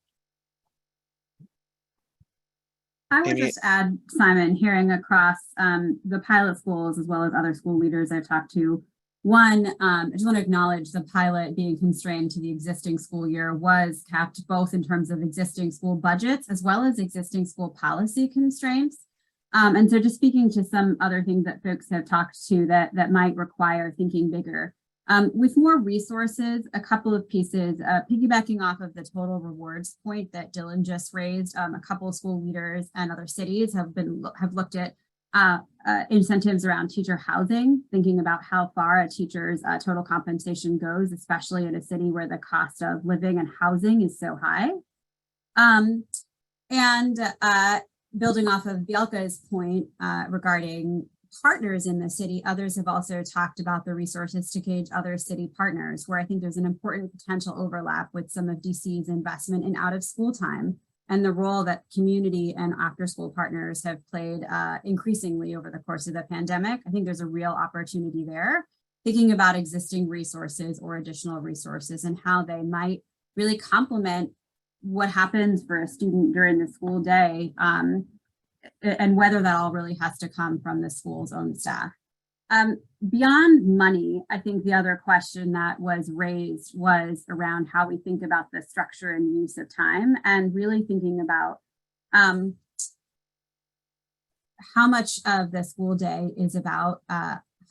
I would just add, Simon, hearing across the pilot schools as well as other school leaders I've talked to, One, I just want to acknowledge the pilot being constrained to the existing school year was capped both in terms of existing school budgets as well as existing school policy constraints. And so just speaking to some other things that folks have talked to that might require thinking bigger. With more resources, a couple of pieces, piggybacking off of the total rewards point that Dylan just raised, a couple of school leaders and other cities have looked at incentives around teacher housing, thinking about how far a teacher's total compensation goes, especially in a city where the cost of living and housing is so high. Building off of Bielka's point regarding partners in the city, others have also talked about the resources to gauge other city partners, where I think there's an important potential overlap with some of DC's investment in out of school time and the role that community and after school partners have played increasingly over the course of the pandemic. I think there's a real opportunity there, thinking about existing resources or additional resources and how they might really complement what happens for a student during the school day, and whether that all really has to come from the school's own staff. Beyond money, I think the other question that was raised was around how we think about the structure and use of time, and really thinking about how much of the school day is about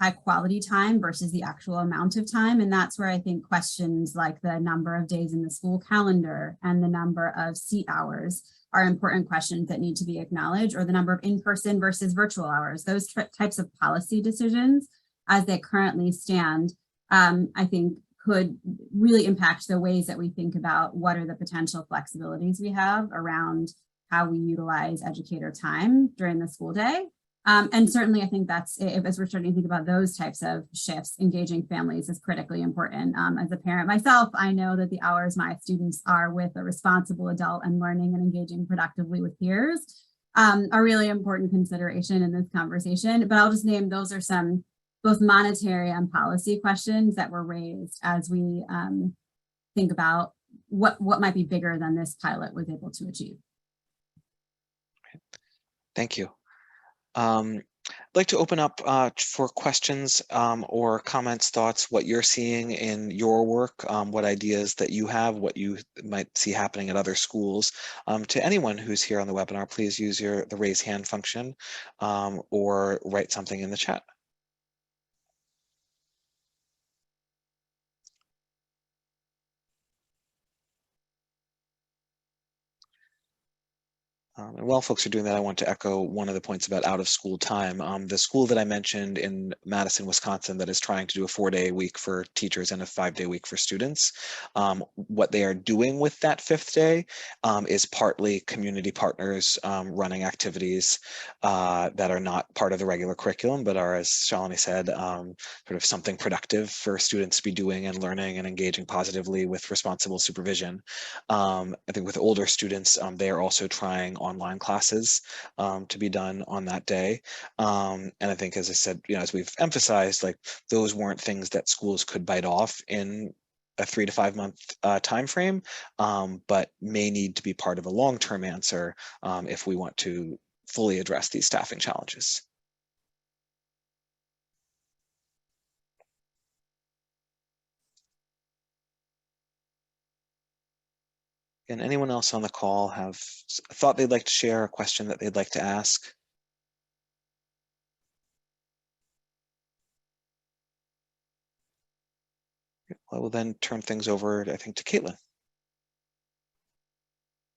high quality time versus the actual amount of time. And that's where I think questions like the number of days in the school calendar and the number of seat hours are important questions that need to be acknowledged, or the number of in-person versus virtual hours. Those types of policy decisions as they currently stand, I think could really impact the ways that we think about what are the potential flexibilities we have around how we utilize educator time during the school day. And certainly I think that's, as we're starting to think about those types of shifts, engaging families is critically important. As a parent myself, I know that the hours my students are with a responsible adult and learning and engaging productively with peers are really important consideration in this conversation. But I'll just name those are some both monetary and policy questions that were raised as we think about what might be bigger than this pilot was able to achieve. Thank you. I'd like to open up for questions or comments, thoughts, what you're seeing in your work, what ideas that you have, what you might see happening at other schools. To anyone who's here on the webinar, please use the raise hand function or write something in the chat. And while folks are doing that, I want to echo one of the points about out of school time. The school that I mentioned in Madison, Wisconsin, that is trying to do a 4-day week for teachers and a 5-day week for students. What they are doing with that 5th day is partly community partners running activities that are not part of the regular curriculum, but are, as Shalini said, sort of something productive for students to be doing and learning and engaging positively with responsible supervision. I think with older students, they are also trying online classes to be done on that day. And I think, as I said, as we've emphasized, like those weren't things that schools could bite off in a 3 to 5 month time frame, but may need to be part of a long-term answer if we want to fully address these staffing challenges. And anyone else on the call have a thought they'd like to share, a question that they'd like to ask? I will then turn things over, I think, to Caitlin.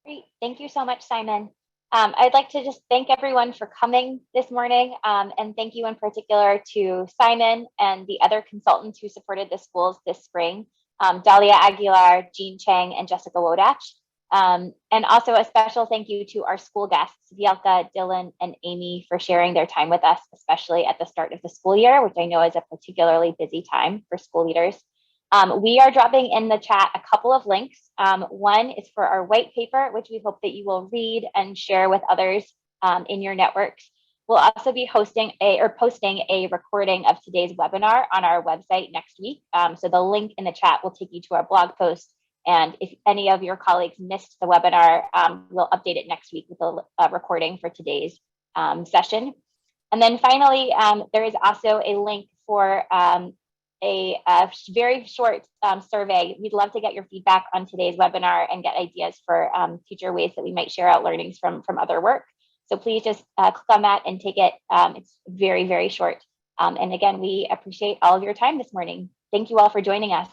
Great. Thank you so much, Simon. I'd like to just thank everyone for coming this morning, and thank you in particular to Simon and the other consultants who supported the schools this spring, Dahlia Aguilar, Jean Chang, and Jessica Wodach. And also a special thank you to our school guests, Bielka, Dylan, and Amy, for sharing their time with us, especially at the start of the school year, which I know is a particularly busy time for school leaders. We are dropping in the chat a couple of links. One is for our white paper, which we hope that you will read and share with others in your networks. We'll also be posting a recording of today's webinar on our website next week. So the link in the chat will take you to our blog post. And if any of your colleagues missed the webinar, we'll update it next week with a recording for today's session. And then finally, there is also a link for very short survey. We'd love to get your feedback on today's webinar and get ideas for future ways that we might share out learnings from other work. So please just click on that and take it. It's very, very short. And again, we appreciate all of your time this morning. Thank you all for joining us.